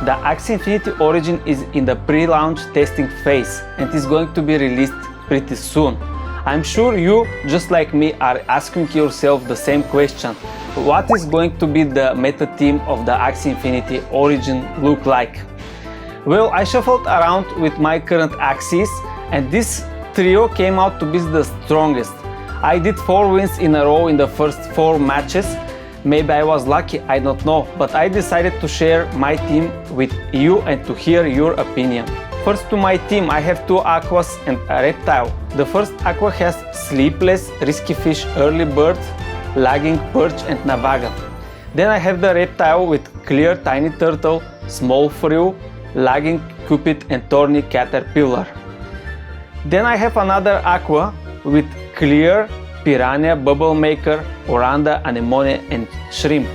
the Axie Infinity Origin is in the pre-launch testing phase and is going to be released pretty soon. I'm sure you, just like me, are asking yourself the same question. What is going to be the meta theme of the Axie Infinity Origin look like? Well, I shuffled around with my current Axies and this trio came out to be the strongest. I did 4 wins in a row in the first 4 matches. Maybe I was lucky, I don't know, but I decided to share my team with you and to hear your opinion. First, to my team, I have 2 Aquas and a Reptile. The first Aqua has Sleepless, Risky Fish, Early Bird, Lagging Perch and Navaga. Then I have the Reptile with Clear Tiny Turtle, Small Frill, Lagging Cupid and Thorny Caterpillar. Then I have another Aqua with Clear, Piranha, Bubble Maker, Oranda, Anemone and Shrimp.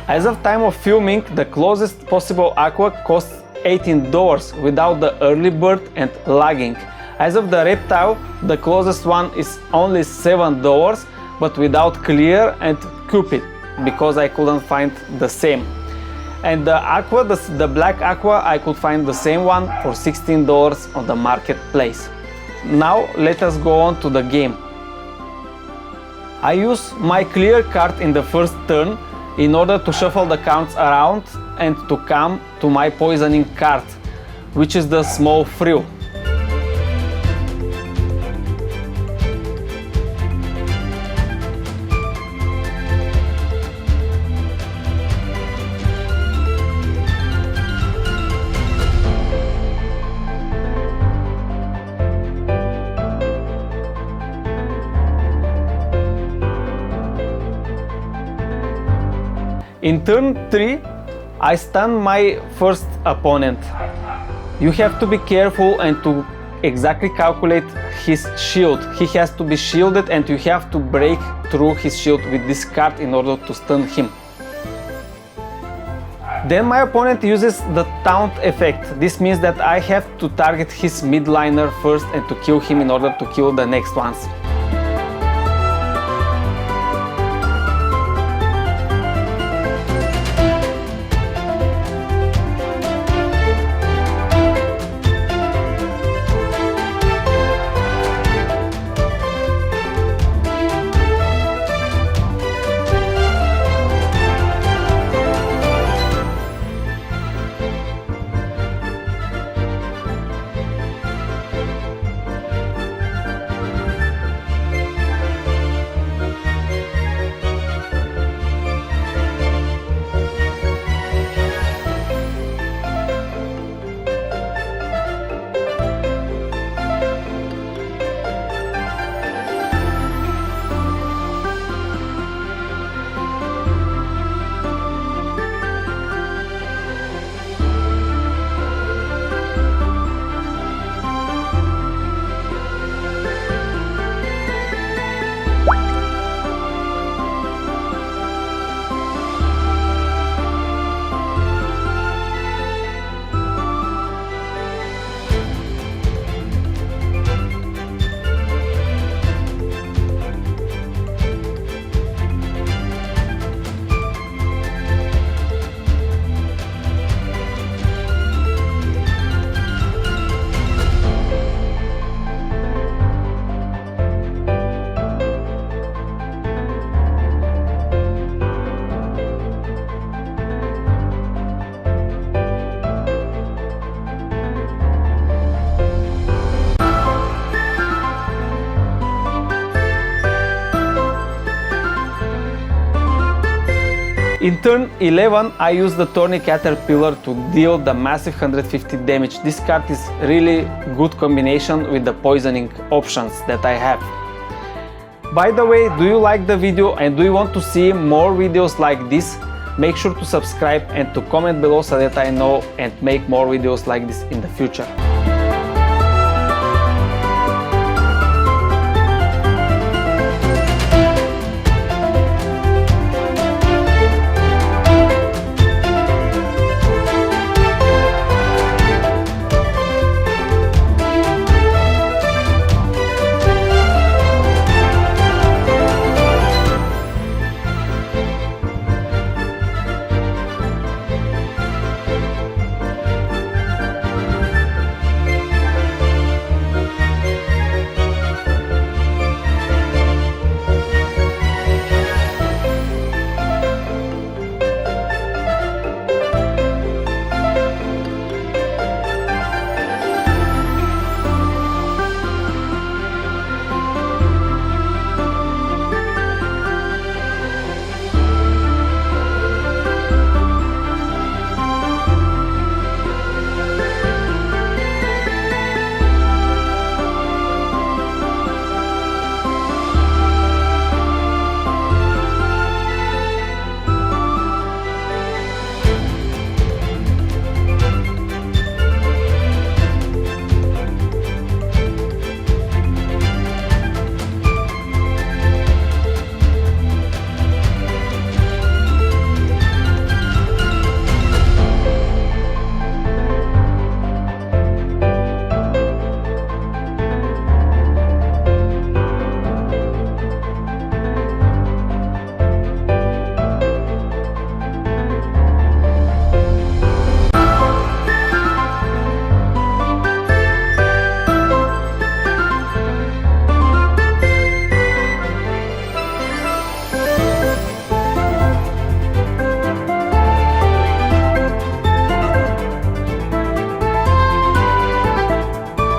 As of time of filming, the closest possible Aqua costs $18 without the Early Bird and Lagging. As of the Reptile, the closest one is only $7 but without Clear and Cupid, because I couldn't find the same. And the Aqua, the black Aqua, I could find the same one for $16 on the marketplace. Now let us go on to the game. I use my Clear card in the first turn in order to shuffle the cards around and to come to my poisoning card, which is the Small Frill. In turn 3, I stun my first opponent. You have to be careful and to exactly calculate his shield. He has to be shielded and you have to break through his shield with this card in order to stun him. Then my opponent uses the taunt effect. This means that I have to target his midliner first and to kill him in order to kill the next ones. In turn 11, I use the Thorny Caterpillar to deal the massive 150 damage. This card is really good combination with the poisoning options that I have. By the way, do you like the video and do you want to see more videos like this? Make sure to subscribe and to comment below so that I know and make more videos like this in the future.